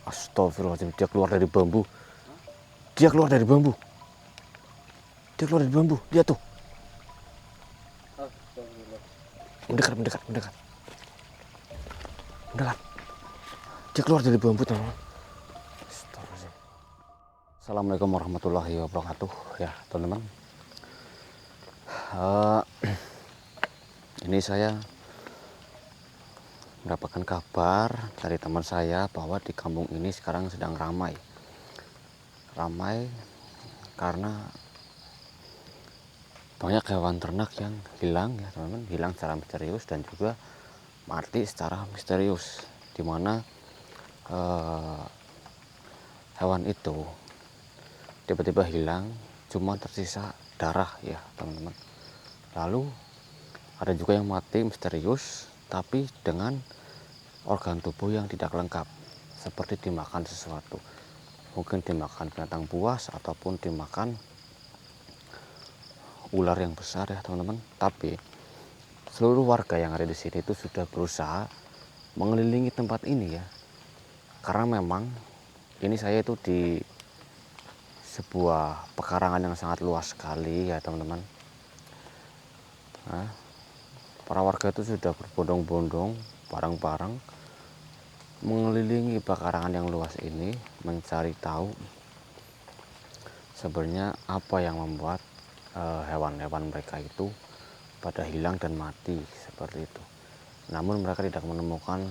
Astagfirullahaladzim, dia keluar dari bambu. Dia keluar dari bambu. Dia keluar dari bambu. Lihat tuh. Mendekat, mendekat, mendekat. Mendekat. Dia keluar dari bambu, teman-teman. Astagfirullahaladzim. Assalamualaikum warahmatullahi wabarakatuh. Ya, teman-teman. Ini saya mendapatkan kabar dari teman saya bahwa di kampung ini sekarang sedang ramai karena banyak hewan ternak yang hilang, ya teman-teman, hilang secara misterius dan juga mati secara misterius, di mana hewan itu tiba-tiba hilang, cuma tersisa darah, ya teman-teman. Lalu ada juga yang mati misterius tapi dengan organ tubuh yang tidak lengkap, seperti dimakan sesuatu, mungkin dimakan binatang buas ataupun dimakan ular yang besar, ya teman-teman. Tapi seluruh warga yang ada di sini itu sudah berusaha mengelilingi tempat ini, ya, karena memang ini saya itu di sebuah pekarangan yang sangat luas sekali, ya teman-teman. Nah, para warga itu sudah berbondong-bondong bareng-bareng mengelilingi pekarangan yang luas ini, mencari tahu sebenarnya apa yang membuat hewan-hewan mereka itu pada hilang dan mati seperti itu. Namun mereka tidak menemukan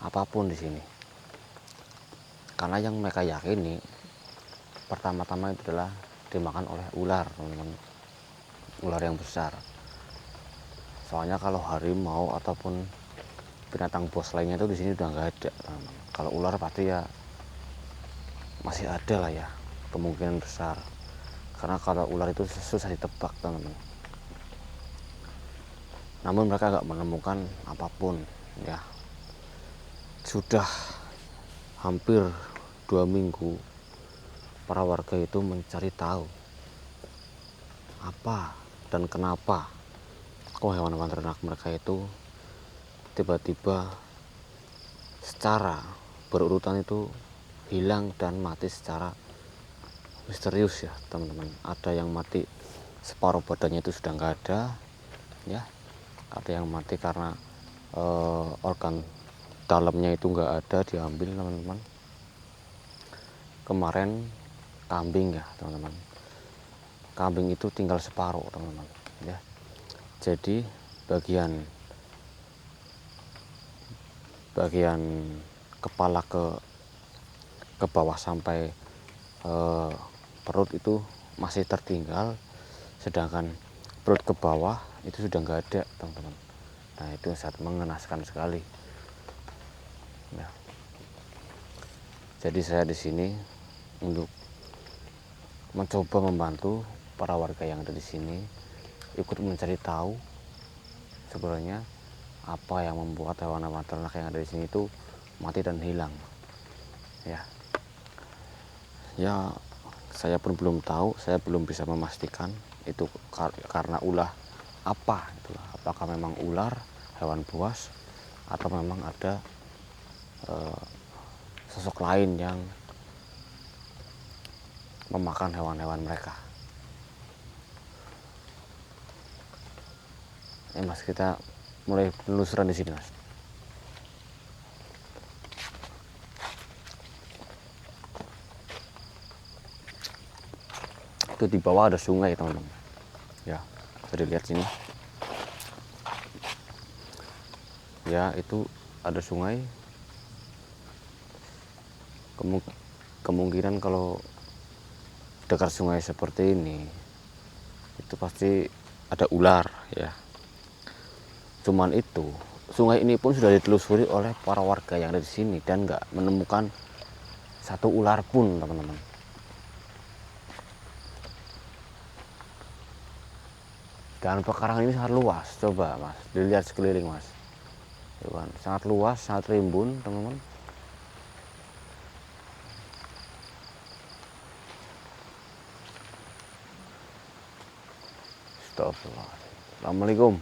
apapun di sini, karena yang mereka yakini pertama-tama itu adalah dimakan oleh ular, teman-teman. Ular yang besar. Soalnya kalau harimau ataupun binatang buas lainnya itu di sini udah nggak ada, teman-teman. Kalau ular pasti ya masih ada lah, ya, kemungkinan besar, karena kalau ular itu susah ditebak, teman-teman. Namun mereka nggak menemukan apapun, ya. Sudah hampir 2 minggu para warga itu mencari tahu apa dan kenapa kok hewan-hewan ternak mereka itu tiba-tiba secara berurutan itu hilang dan mati secara misterius, ya teman-teman. Ada yang mati separuh badannya itu sudah nggak ada, ya. Ada yang mati karena organ dalamnya itu nggak ada, diambil, teman-teman. Kemarin kambing, ya teman-teman, kambing itu tinggal separuh, teman-teman, ya. Jadi bagian kepala ke bawah sampai perut itu masih tertinggal, sedangkan perut ke bawah itu sudah nggak ada, teman-teman. Nah, itu sangat mengenaskan sekali, ya. Jadi saya di sini untuk mencoba membantu para warga yang ada di sini, ikut mencari tahu sebenarnya apa yang membuat hewan-hewan ternak yang ada di sini itu mati dan hilang, ya. Ya, saya pun belum tahu, saya belum bisa memastikan itu karena ulah apa, itulah. Apakah memang ular, hewan buas, atau memang ada sosok lain yang memakan hewan-hewan mereka. Mas, kita mulai penelusuran di sini, Mas. Itu di bawah ada sungai, teman-teman. Ya, bisa dilihat sini. Ya, itu ada sungai. Kemungkinan kalau dekat sungai seperti ini itu pasti ada ular, ya. Cuman itu sungai ini pun sudah ditelusuri oleh para warga yang ada di sini dan nggak menemukan satu ular pun, teman-teman. Dan pekarangan ini sangat luas, coba Mas dilihat sekeliling, Mas. Sangat luas, sangat rimbun, teman-teman. Astagfirullahaladzim. Assalamualaikum.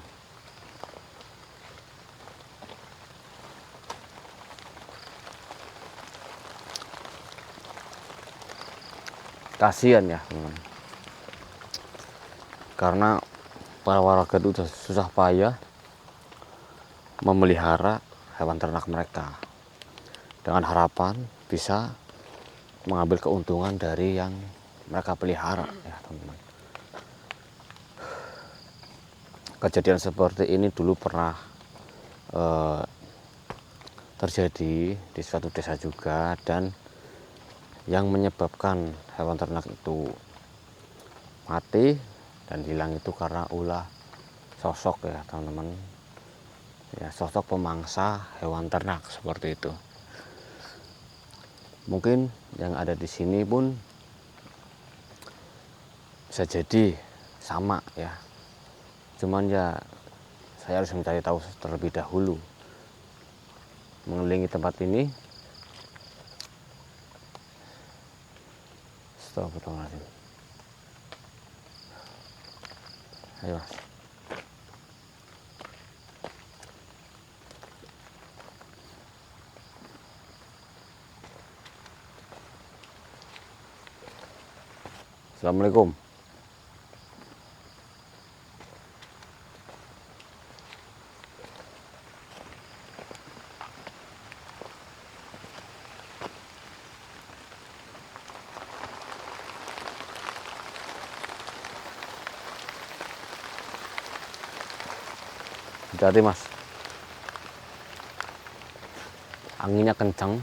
kasihan ya teman-teman. Karena para warga itu susah payah memelihara hewan ternak mereka dengan harapan bisa mengambil keuntungan dari yang mereka pelihara ya teman-teman. Kejadian seperti ini dulu pernah terjadi di suatu desa juga, dan yang menyebabkan hewan ternak itu mati dan hilang itu karena ulah sosok ya teman-teman, ya sosok pemangsa hewan ternak seperti itu. Mungkin yang ada di sini pun bisa jadi sama ya, cuman ya saya harus mencari tahu terlebih dahulu. Mengelilingi tempat ini, astagfirullahaladzim. Ayo mas. Assalamualaikum. Hati-hati mas, anginnya kencang.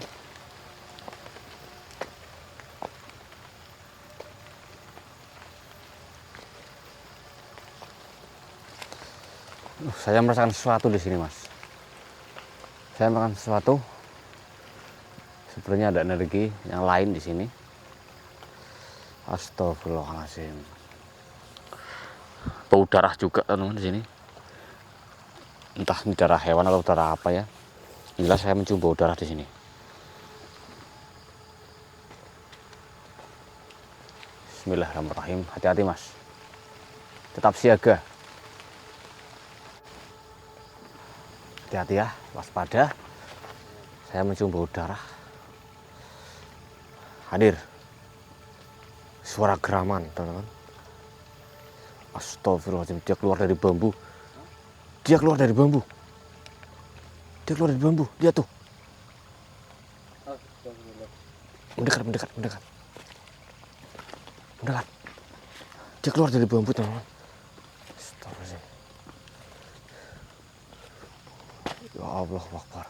Saya merasakan sesuatu di sini mas. Saya merasakan sesuatu. Sebenarnya ada energi yang lain di sini. Astagfirullahaladzim. Bau darah juga teman-teman di sini. Entah ini darah hewan atau darah apa ya. Jelas saya mencium bau darah di sini. Bismillahirrahmanirrahim. Hati-hati mas. Tetap siaga. Hati-hati ya, waspada. Saya mencium bau darah. Hadir. Suara geraman, teman-teman. Astagfirullahaladzim, dia keluar dari bambu. Dia keluar dari bambu. Dia keluar dari bambu, dia tuh. Mendekat, mendekat, mendekat. Mendekat. Dia keluar dari bambu, teman-teman. Astagfirullahaladzim. Ya Allah Akbar.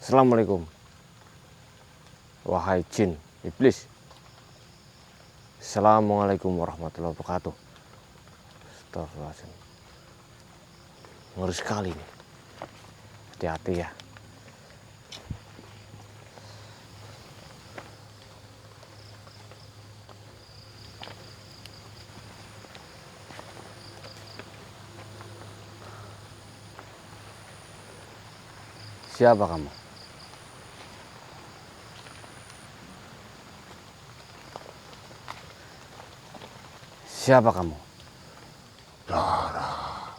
Assalamualaikum. Wahai jin, iblis. Assalamualaikum warahmatullahi wabarakatuh. Astagfirullahaladzim. Ngeri sekali nih. Hati-hati ya. Siapa kamu? Siapa kamu? Darah.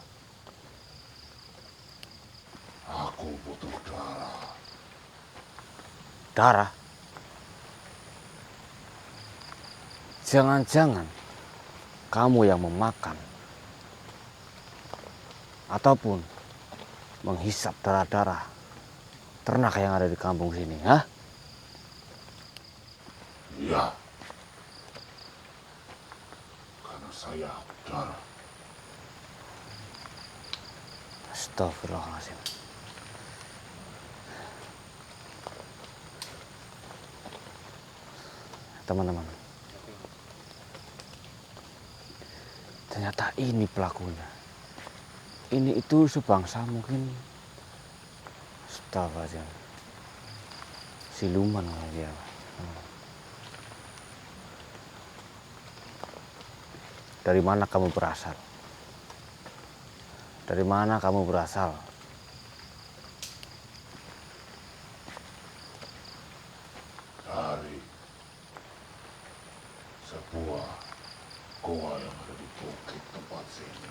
Aku butuh darah. Darah? Jangan-jangan kamu yang memakan ataupun menghisap darah-darah ternak yang ada di kampung sini, hah? Iya. Karena saya darah. Astagfirullahaladzim. Teman-teman, ternyata ini pelakunya. Ini itu sebangsa mungkin. Astagfirullahaladzim. Siluman kali dia. Dari mana kamu berasal? Dari mana kamu berasal? Dari sebuah goa yang ada di bukit tempat sini.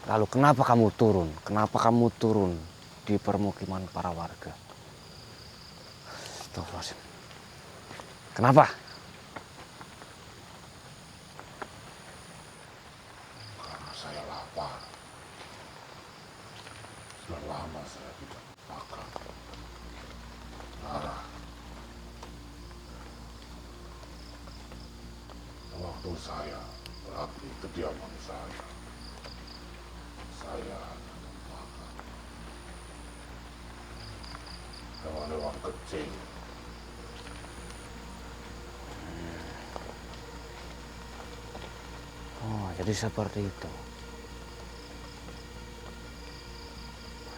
Lalu kenapa kamu turun? Kenapa kamu turun di permukiman para warga? Astagfirullahaladzim. Kenapa? Karena saya lapar. Sudah lama saya tidak makan. Lara, waktu saya pergi ke kediaman saya hanya memakan hewan-hewan kecil. Oh, jadi seperti itu.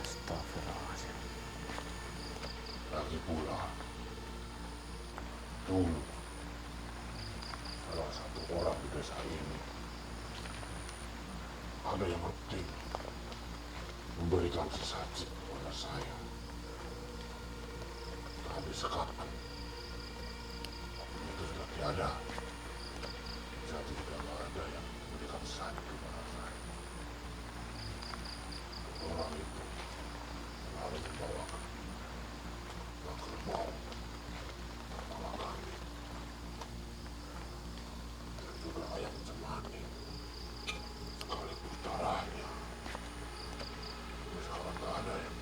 Astagfirullahaladzim. Lagi pula, dulu salah satu orang di desa ini ada yang rutin memberikan sesaji kepada saya. Tapi sekarang itu sudah tiada. Jadi tidak ada yang memberikan sesaji kepada saya. Orang itu selalu membawakan kerbau, kepala kambing, dan juga ayam cemani, sekaligus darahnya. Tapi sekarang tak ada yang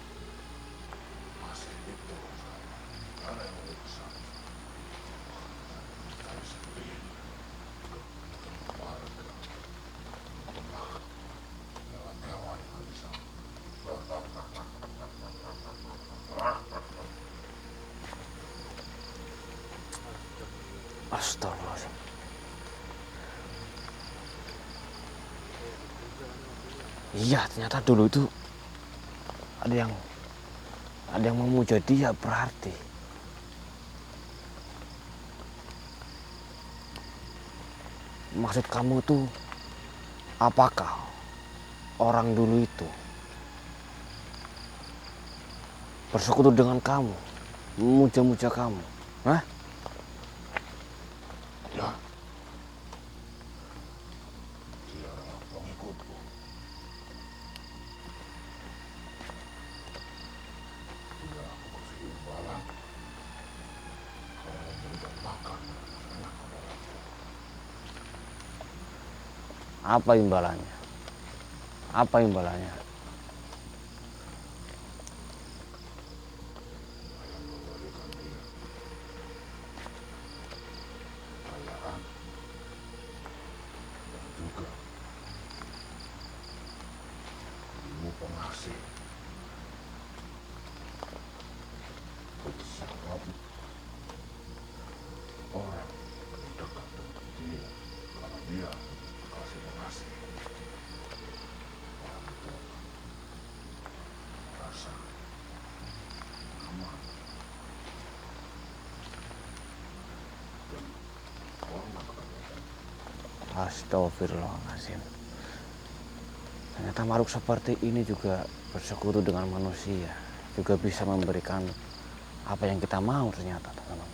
masih itu saya. Tak ada yang memesan. Saya sendiri keluarga memakan hewan-hewan yang bisa. Astagfirullahaladzim. Iya, ternyata dulu itu ada yang memuja dia, berarti maksud kamu tuh apakah orang dulu itu bersekutu dengan kamu, memuja-muja kamu? Hah? Ya, dia adalah pengikutku. Sudah aku kasih imbalan kalau memberikan makan enak kepadaku. Apa imbalannya? Apa imbalannya? Saya memberikan dia kekayaan dan juga ilmu pengasih. Bagi siapapun orang yang dekat dengan dia, karena dia kasih pengasih, orang itu merasa aman dan hormat kepada. Astagfirullahaladzim. Ternyata makhluk seperti ini juga bersekutu dengan manusia, juga bisa memberikan apa yang kita mau ternyata, teman-teman.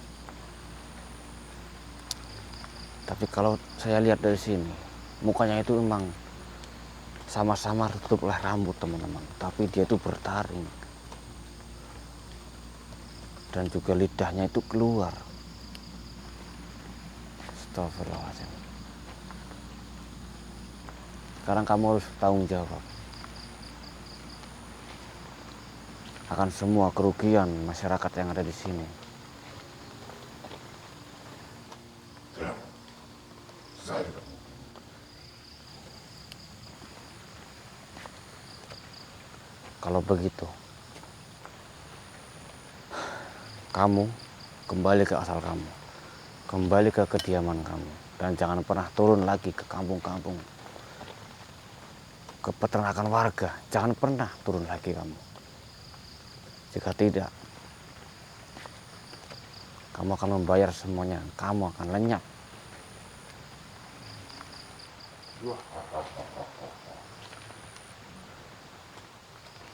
Tapi kalau saya lihat dari sini, mukanya itu memang sama-sama tertutup oleh rambut, teman-teman. Tapi dia itu bertaring. Dan juga lidahnya itu keluar. Astagfirullahaladzim. Sekarang kamu harus tanggung jawab akan semua kerugian masyarakat yang ada di sini. Tidak, saya tidak mau. Kalau begitu, kamu kembali ke asal kamu, kembali ke kediaman kamu, dan jangan pernah turun lagi ke kampung-kampung, ke peternakan warga. Jangan pernah turun lagi kamu. Jika tidak, kamu akan membayar semuanya. Kamu akan lenyap.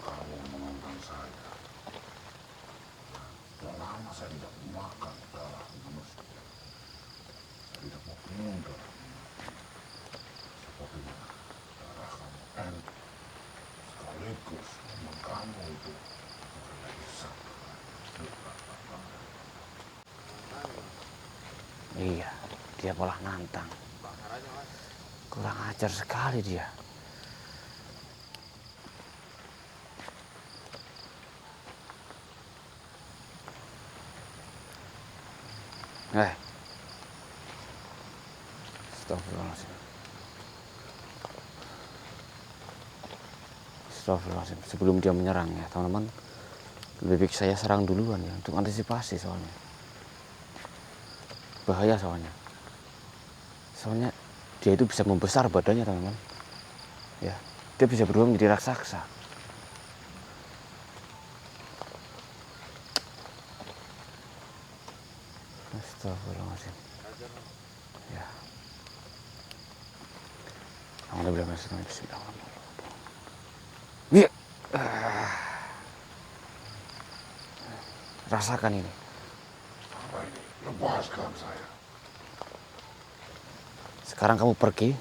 Kamu menantang saya. Sudah lama saya tidak makan darah manusia. Saya tidak mau minum darah manusia. Sepertinya darah kamu enak. Sekaligus teman kamu itu sudah hisap. dia malah nantang. Kurang ajar sekali dia. Astagfirullahaladzim. Astagfirullahaladzim. Sebelum dia menyerang ya teman-teman, lebih baik saya serang duluan ya, untuk antisipasi soalnya. Bahaya soalnya. Soalnya dia itu bisa membesar badannya teman-teman. Ya, dia bisa berubah menjadi raksasa. Astagfirullahaladzim. Ya. Alhamdulillah, bismillahirrahmanirrahim. Ya. Rasakan ini. Apa ini? Lepaskan saya. Sekarang kamu pergi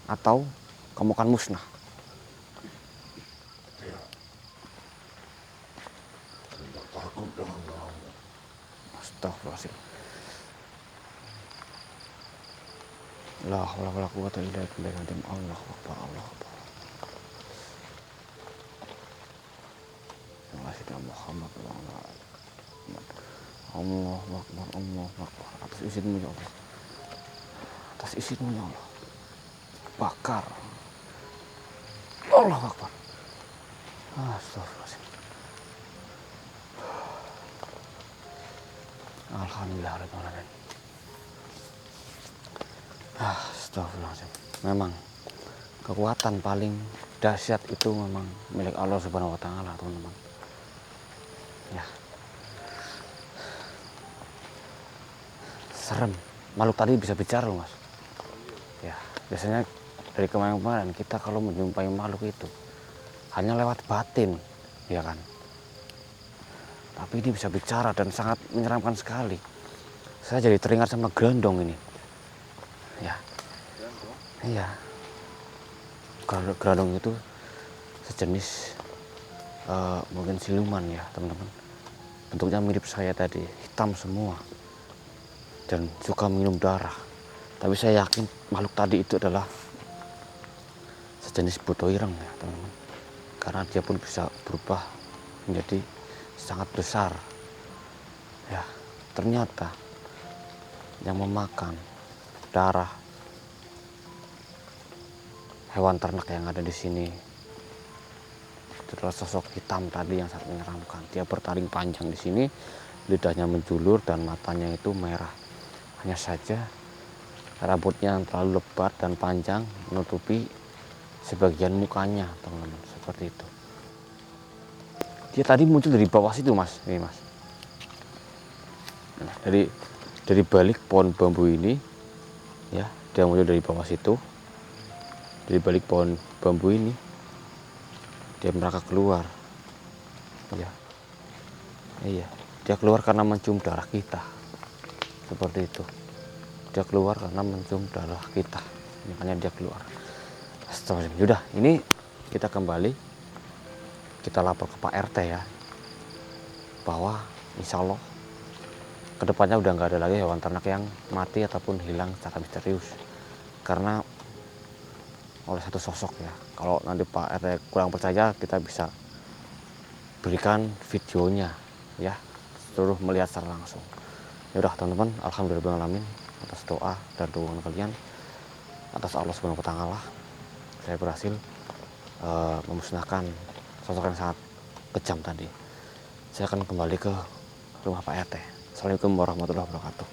atau kamu akan musnah. Tidak. Saya tidak takut dengan kamu. Astagfirullahaladzim. La haula wala quwwata illa billah. Allahu akbar, Allahu akbar. Sayyidina Muhammad wa ala alihi. Allahu akbar, Allahu akbar. Atas izinmu ya Allah. Atas izinmu ya Allah. Bakar. Allahu akbar. Astagfirullahaladzim. Alhamdulillahirrahmanirrahim. Astagfirullahaladzim. Memang kekuatan paling dahsyat itu memang milik Allah Subhanahu wa taala, teman-teman. Ya. Serem. Makhluk tadi bisa bicara loh, Mas. Ya, biasanya dari kemarin-kemarin kita kalau menjumpai makhluk itu hanya lewat batin, ya kan? Tapi ini bisa bicara dan sangat menyeramkan sekali. Saya jadi teringat sama gerondong ini. Ya. Iya. Gerondong itu sejenis mungkin siluman ya, teman-teman. Bentuknya mirip saya tadi, hitam semua. Dan suka minum darah. Tapi saya yakin makhluk tadi itu adalah sejenis buto ireng ya, teman-teman. Karena dia pun bisa berubah menjadi sangat besar. Ya, ternyata yang memakan darah hewan ternak yang ada di sini itu adalah sosok hitam tadi yang sangat menyeramkan. Dia bertaring panjang di sini, lidahnya menjulur dan matanya itu merah. Hanya saja rambutnya yang terlalu lebat dan panjang menutupi sebagian mukanya, teman-teman, seperti itu. Dia tadi muncul dari bawah situ, Mas. Ini, Mas. Nah, dari balik pohon bambu ini, ya, dia muncul dari bawah situ. Dari balik pohon bambu ini, dia merangkak keluar. Ya, iya, dia keluar karena mencium darah kita, seperti itu. Dia keluar karena mencium darah kita, makanya dia keluar. Astagfirullahaladzim. Yaudah, ini kita kembali, kita lapor ke Pak RT ya, bahwa insya Allah kedepannya udah nggak ada lagi hewan ternak yang mati ataupun hilang secara misterius karena oleh satu sosok ya. Kalau nanti Pak RT kurang percaya, kita bisa berikan videonya ya, seluruh melihat secara langsung. Yaudah teman-teman, alhamdulillahirrahmanirrahim, atas doa dan dukungan kalian, atas Allah Subhanahu wa taala, saya berhasil memusnahkan sosok yang sangat kejam tadi. Saya akan kembali ke rumah Pak RT. Assalamualaikum warahmatullahi wabarakatuh.